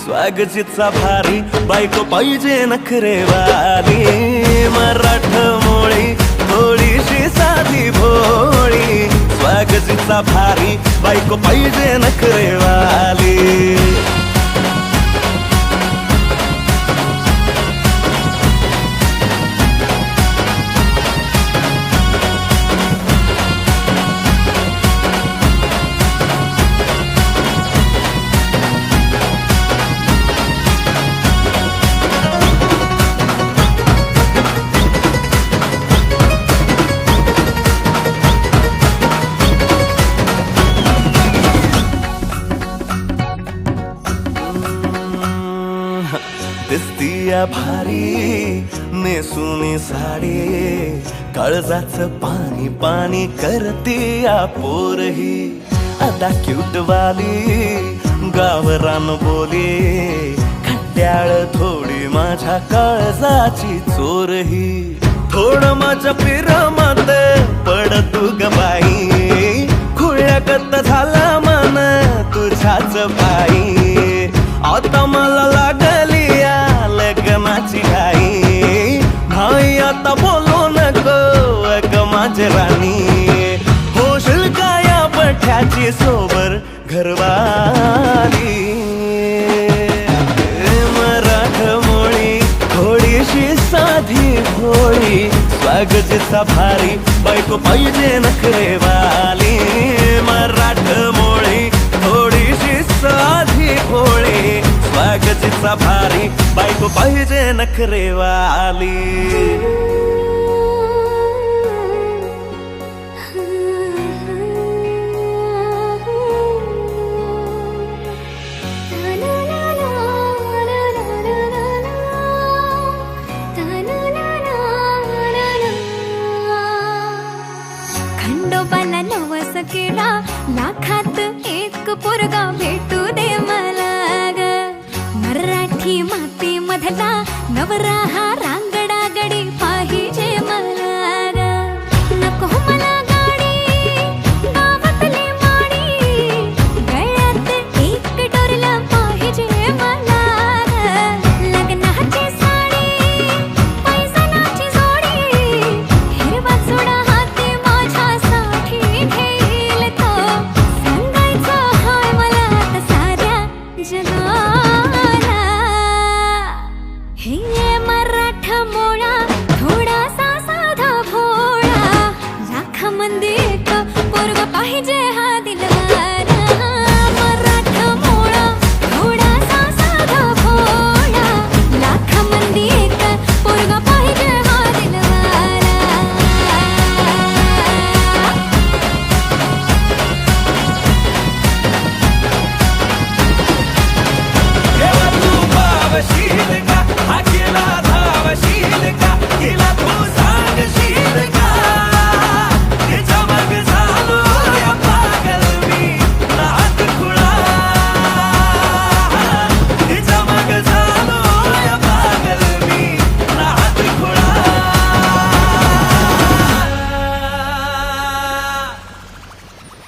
स्वागतीचा भारी बायको पाहिजे नखरेवाली मराठमोळी थोडीशी साधी भोळी स्वागतीचा भारी बायको पाहिजे नखरेवाली दिसतीया भारी नेसुनी साडी काळजाचं पाणी पाणी करतीया पोरही आता क्यूटवाली गावरान बोली खट्याळ थोडी माझ्या काळजाची चोरही थोडं माझ्या पिरमत पड तू ग बाई खुळ्यागत झाला मन तुझ्याच बाई आता मला लागली लग्नाची घाई भाई आता बोलू नको ग माझी राणी होशील का या पठ्याची सोबर घरवाली मराठमोळी थोडीशी साधी भोळी स्वागतीचा भारी बायको पाहिजे नखरेवाली मराठमोळी थोडीशी साधी भोळी स्वागतीचा भारी बायको पाहिजे नखरेवाली खंडोबाला नवस केला लाखात एक पोरगा भेटू दे मला ग मराठी माती मधला नवरा हा